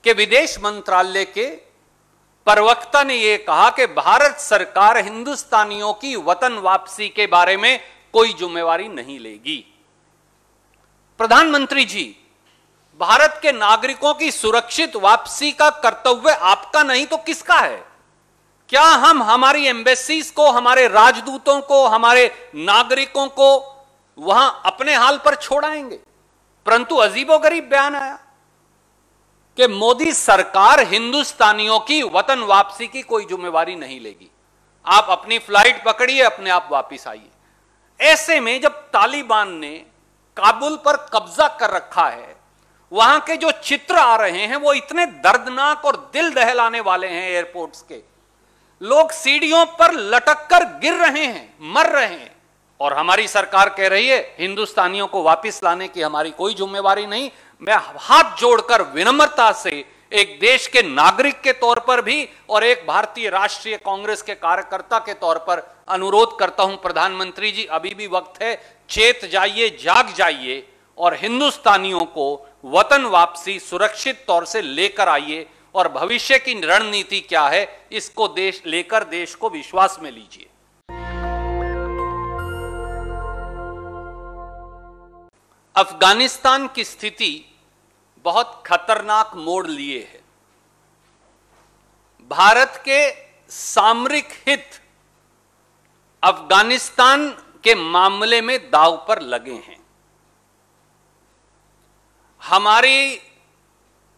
कि विदेश मंत्रालय के प्रवक्ता ने यह कहा कि भारत सरकार हिंदुस्तानियों की वतन वापसी के बारे में कोई जिम्मेवारी नहीं लेगी। प्रधानमंत्री जी, भारत के नागरिकों की सुरक्षित वापसी का कर्तव्य आपका नहीं तो किसका है? क्या हम हमारी एम्बेसीज को, हमारे राजदूतों को, हमारे नागरिकों को वहां अपने हाल पर छोड़ाएंगे? परंतु अजीबोगरीब बयान आया कि मोदी सरकार हिंदुस्तानियों की वतन वापसी की कोई जिम्मेवारी नहीं लेगी। आप अपनी फ्लाइट पकड़िए, अपने आप वापस आइए। ऐसे में जब तालिबान ने काबुल पर कब्जा कर रखा है, वहां के जो चित्र आ रहे हैं वो इतने दर्दनाक और दिल दहलाने वाले हैं। एयरपोर्ट्स के लोग सीढ़ियों पर लटक कर गिर रहे हैं, मर रहे हैं, और हमारी सरकार कह रही है हिंदुस्तानियों को वापस लाने की हमारी कोई जिम्मेवारी नहीं। मैं हाथ जोड़कर विनम्रता से एक देश के नागरिक के तौर पर भी और एक भारतीय राष्ट्रीय कांग्रेस के कार्यकर्ता के तौर पर अनुरोध करता हूं, प्रधानमंत्री जी, अभी भी वक्त है, चेत जाइए, जाग जाइए और हिंदुस्तानियों को वतन वापसी सुरक्षित तौर से लेकर आइए और भविष्य की रणनीति क्या है इसको लेकर देश को विश्वास में लीजिए। अफगानिस्तान की स्थिति बहुत खतरनाक मोड़ लिए है। भारत के सामरिक हित अफगानिस्तान के मामले में दांव पर लगे हैं।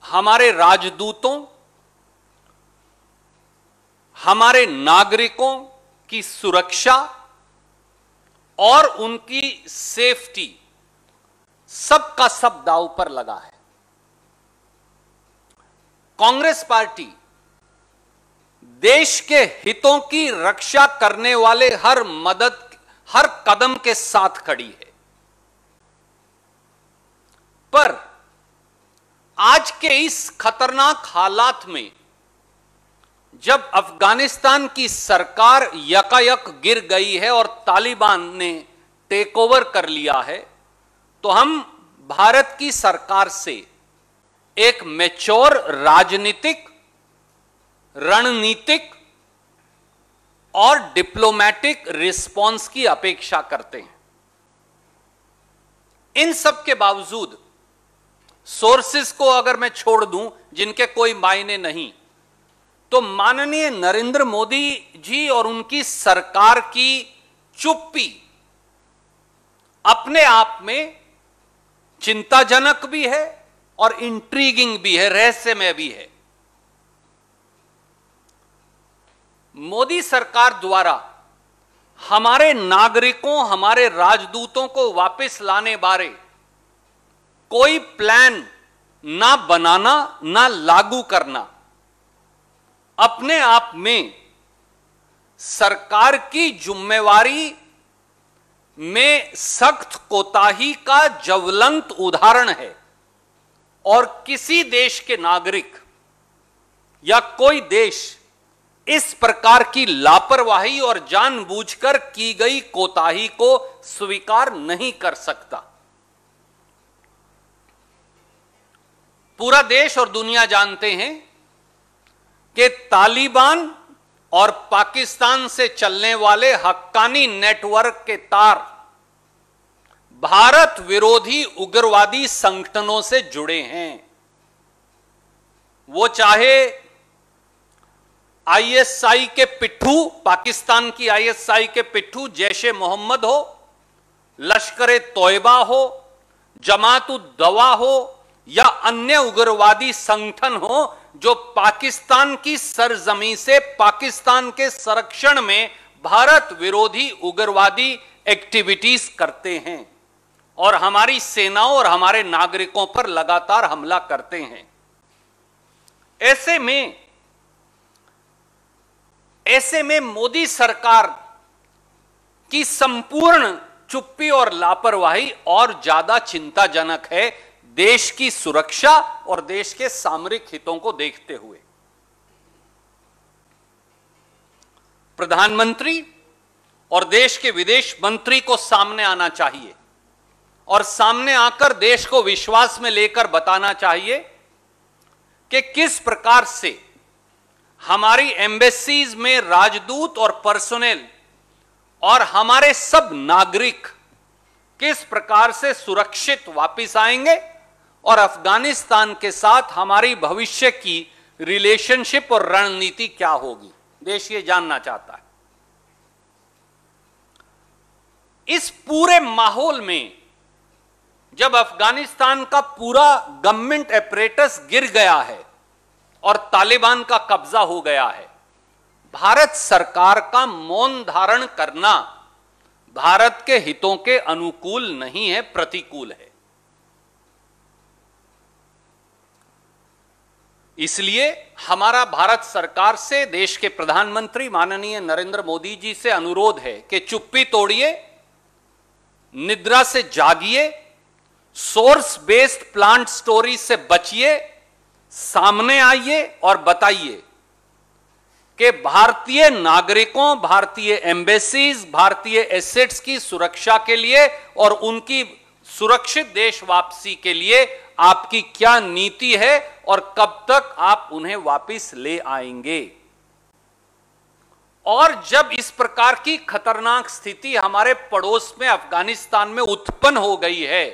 हमारे राजदूतों, हमारे नागरिकों की सुरक्षा और उनकी सेफ्टी सबका सब दांव पर लगा है। कांग्रेस पार्टी देश के हितों की रक्षा करने वाले हर कदम के साथ खड़ी है। पर आज के इस खतरनाक हालात में जब अफगानिस्तान की सरकार यकायक गिर गई है और तालिबान ने टेक ओवर कर लिया है, तो हम भारत की सरकार से एक मैच्योर राजनीतिक, रणनीतिक और डिप्लोमेटिक रिस्पॉन्स की अपेक्षा करते हैं। इन सब के बावजूद सोर्सेस को अगर मैं छोड़ दूं जिनके कोई मायने नहीं, तो माननीय नरेंद्र मोदी जी और उनकी सरकार की चुप्पी अपने आप में चिंताजनक भी है और इंट्रीगिंग भी है, रहस्यमय भी है। मोदी सरकार द्वारा हमारे नागरिकों, हमारे राजदूतों को वापस लाने बारे कोई प्लान ना बनाना, ना लागू करना अपने आप में सरकार की जिम्मेवारी में सख्त कोताही का ज्वलंत उदाहरण है। और किसी देश के नागरिक या कोई देश इस प्रकार की लापरवाही और जानबूझकर की गई कोताही को स्वीकार नहीं कर सकता। पूरा देश और दुनिया जानते हैं कि तालिबान और पाकिस्तान से चलने वाले हक्कानी नेटवर्क के तार भारत विरोधी उग्रवादी संगठनों से जुड़े हैं। वो चाहे आईएसआई के पिट्ठू, पाकिस्तान की आईएसआई के पिट्ठू जैशे मोहम्मद हो, लश्कर तोयबा हो, जमात उद दवा हो या अन्य उग्रवादी संगठन हो जो पाकिस्तान की सरजमी से पाकिस्तान के संरक्षण में भारत विरोधी उग्रवादी एक्टिविटीज करते हैं और हमारी सेनाओं और हमारे नागरिकों पर लगातार हमला करते हैं। ऐसे में मोदी सरकार की संपूर्ण चुप्पी और लापरवाही और ज्यादा चिंताजनक है, देश की सुरक्षा और देश के सामरिक हितों को देखते हुए। प्रधानमंत्री और देश के विदेश मंत्री को सामने आना चाहिए और सामने आकर देश को विश्वास में लेकर बताना चाहिए कि किस प्रकार से हमारी एम्बेसीज में राजदूत और पर्सोनेल और हमारे सब नागरिक किस प्रकार से सुरक्षित वापस आएंगे और अफगानिस्तान के साथ हमारी भविष्य की रिलेशनशिप और रणनीति क्या होगी, देश ये जानना चाहता है। इस पूरे माहौल में जब अफगानिस्तान का पूरा गवर्नमेंट एपरेटस गिर गया है और तालिबान का कब्जा हो गया है, भारत सरकार का मौन धारण करना भारत के हितों के अनुकूल नहीं है, प्रतिकूल है। इसलिए हमारा भारत सरकार से, देश के प्रधानमंत्री माननीय नरेंद्र मोदी जी से अनुरोध है कि चुप्पी तोड़िए, निद्रा से जागिए, सोर्स बेस्ड प्लांट स्टोरी से बचिए, सामने आइए और बताइए कि भारतीय नागरिकों, भारतीय एम्बेसीज, भारतीय एसेट्स की सुरक्षा के लिए और उनकी सुरक्षित देश वापसी के लिए आपकी क्या नीति है और कब तक आप उन्हें वापस ले आएंगे। और जब इस प्रकार की खतरनाक स्थिति हमारे पड़ोस में अफगानिस्तान में उत्पन्न हो गई है,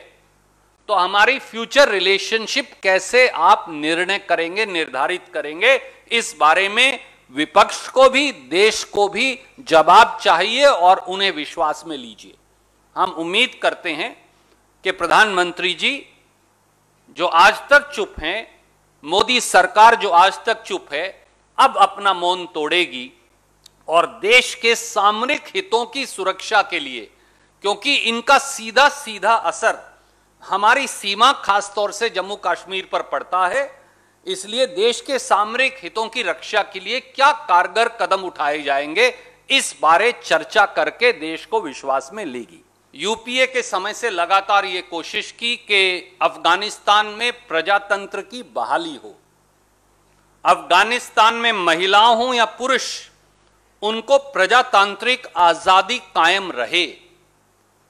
तो हमारी फ्यूचर रिलेशनशिप कैसे आप निर्णय करेंगे, निर्धारित करेंगे, इस बारे में विपक्ष को भी, देश को भी जवाब चाहिए और उन्हें विश्वास में लीजिए। हम उम्मीद करते हैं कि प्रधानमंत्री जी जो आज तक चुप हैं, मोदी सरकार जो आज तक चुप है, अब अपना मौन तोड़ेगी और देश के सामरिक हितों की सुरक्षा के लिए, क्योंकि इनका सीधा सीधा असर हमारी सीमा, खासतौर से जम्मू कश्मीर पर पड़ता है, इसलिए देश के सामरिक हितों की रक्षा के लिए क्या कारगर कदम उठाए जाएंगे, इस बारे चर्चा करके देश को विश्वास में लेगी। यूपीए के समय से लगातार ये कोशिश की कि अफगानिस्तान में प्रजातंत्र की बहाली हो, अफगानिस्तान में महिलाओं हो या पुरुष, उनको प्रजातांत्रिक आजादी कायम रहे,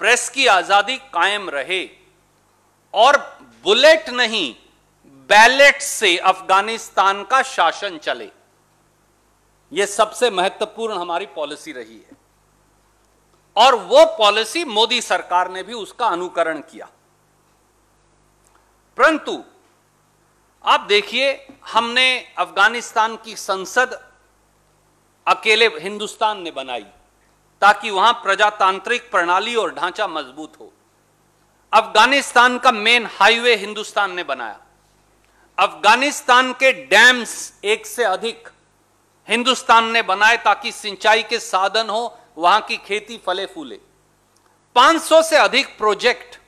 प्रेस की आजादी कायम रहे और बुलेट नहीं बैलेट से अफगानिस्तान का शासन चले। यह सबसे महत्वपूर्ण हमारी पॉलिसी रही है और वो पॉलिसी मोदी सरकार ने भी उसका अनुकरण किया। परंतु आप देखिए, हमने अफगानिस्तान की संसद अकेले हिंदुस्तान ने बनाई ताकि वहां प्रजातांत्रिक प्रणाली और ढांचा मजबूत हो। अफगानिस्तान का मेन हाईवे हिंदुस्तान ने बनाया। अफगानिस्तान के डैम्स एक से अधिक हिंदुस्तान ने बनाए ताकि सिंचाई के साधन हो, वहां की खेती फले फूले। 500 से अधिक प्रोजेक्ट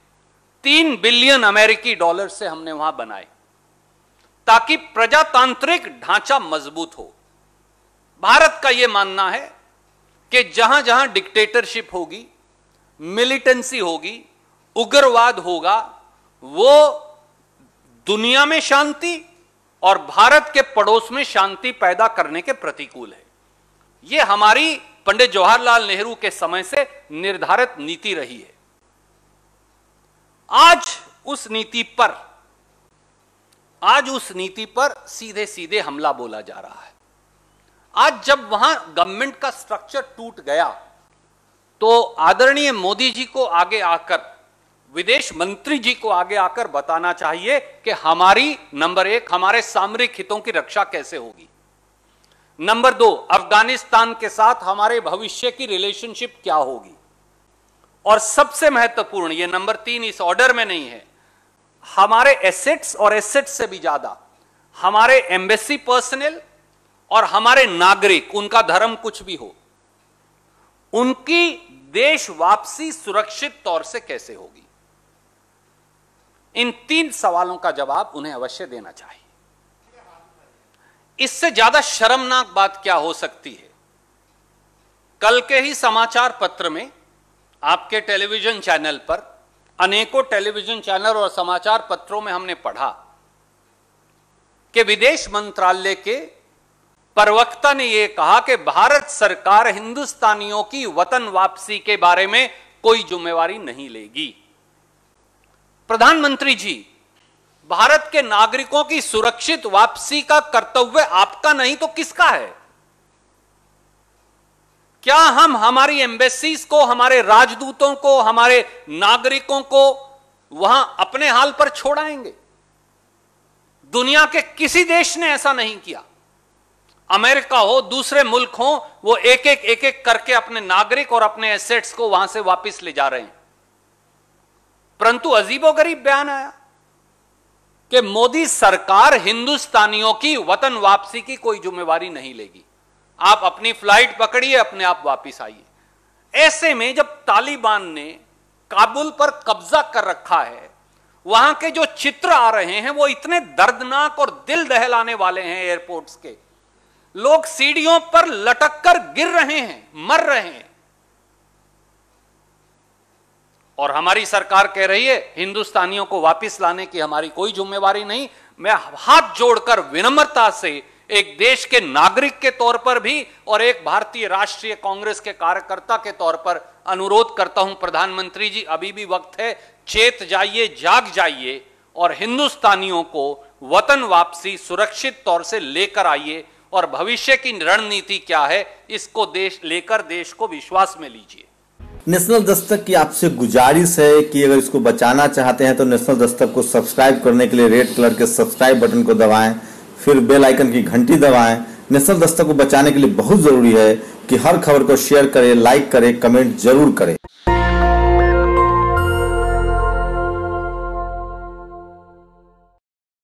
3 बिलियन अमेरिकी डॉलर से हमने वहां बनाए ताकि प्रजातांत्रिक ढांचा मजबूत हो। भारत का यह मानना है कि जहां जहां डिक्टेटरशिप होगी, मिलिटेंसी होगी, उग्रवाद होगा, वो दुनिया में शांति और भारत के पड़ोस में शांति पैदा करने के प्रतिकूल है। यह हमारी पंडित जवाहरलाल नेहरू के समय से निर्धारित नीति रही है। आज उस नीति पर सीधे सीधे हमला बोला जा रहा है। आज जब वहां गवर्नमेंट का स्ट्रक्चर टूट गया, तो आदरणीय मोदी जी को आगे आकर, विदेश मंत्री जी को आगे आकर बताना चाहिए कि हमारी नंबर 1 हमारे सामरिक हितों की रक्षा कैसे होगी, नंबर 2 अफगानिस्तान के साथ हमारे भविष्य की रिलेशनशिप क्या होगी, और सबसे महत्वपूर्ण, यह नंबर 3 इस ऑर्डर में नहीं है, हमारे एसेट्स और एसेट्स से भी ज्यादा हमारे एम्बेसी पर्सनल और हमारे नागरिक, उनका धर्म कुछ भी हो, उनकी देश वापसी सुरक्षित तौर से कैसे होगी। इन 3 सवालों का जवाब उन्हें अवश्य देना चाहिए। इससे ज्यादा शर्मनाक बात क्या हो सकती है। कल के ही समाचार पत्र में, आपके टेलीविजन चैनल पर, अनेकों टेलीविजन चैनल और समाचार पत्रों में हमने पढ़ा कि विदेश मंत्रालय के प्रवक्ता ने यह कहा कि भारत सरकार हिंदुस्तानियों की वतन वापसी के बारे में कोई जिम्मेवारी नहीं लेगी। प्रधानमंत्री जी, भारत के नागरिकों की सुरक्षित वापसी का कर्तव्य आपका नहीं तो किसका है? क्या हम हमारी एम्बेसीज को, हमारे राजदूतों को, हमारे नागरिकों को वहां अपने हाल पर छोड़ाएंगे? दुनिया के किसी देश ने ऐसा नहीं किया। अमेरिका हो, दूसरे मुल्क हो, वो एक एक करके अपने नागरिक और अपने एसेट्स को वहां से वापस ले जा रहे हैं। परंतु अजीबोगरीब बयान आया कि मोदी सरकार हिंदुस्तानियों की वतन वापसी की कोई जिम्मेवारी नहीं लेगी। आप अपनी फ्लाइट पकड़िए, अपने आप वापस आइए। ऐसे में जब तालिबान ने काबुल पर कब्जा कर रखा है, वहां के जो चित्र आ रहे हैं वो इतने दर्दनाक और दिल दहलाने वाले हैं। एयरपोर्ट्स के लोग सीढ़ियों पर लटक कर गिर रहे हैं, मर रहे हैं, और हमारी सरकार कह रही है हिंदुस्तानियों को वापस लाने की हमारी कोई जिम्मेवारी नहीं। मैं हाथ जोड़कर विनम्रता से एक देश के नागरिक के तौर पर भी और एक भारतीय राष्ट्रीय कांग्रेस के कार्यकर्ता के तौर पर अनुरोध करता हूं, प्रधानमंत्री जी अभी भी वक्त है, चेत जाइए, जाग जाइए और हिंदुस्तानियों को वतन वापसी सुरक्षित तौर से लेकर आइए और भविष्य की रणनीति क्या है इसको लेकर देश को विश्वास में लीजिए। नेशनल दस्तक की आपसे गुजारिश है कि अगर इसको बचाना चाहते हैं तो नेशनल दस्तक को सब्सक्राइब करने के लिए रेड कलर के सब्सक्राइब बटन को दबाएं, फिर बेल आइकन की घंटी दबाएं। नेशनल दस्तक को बचाने के लिए बहुत जरूरी है कि हर खबर को शेयर करें, लाइक करें, कमेंट जरूर करें।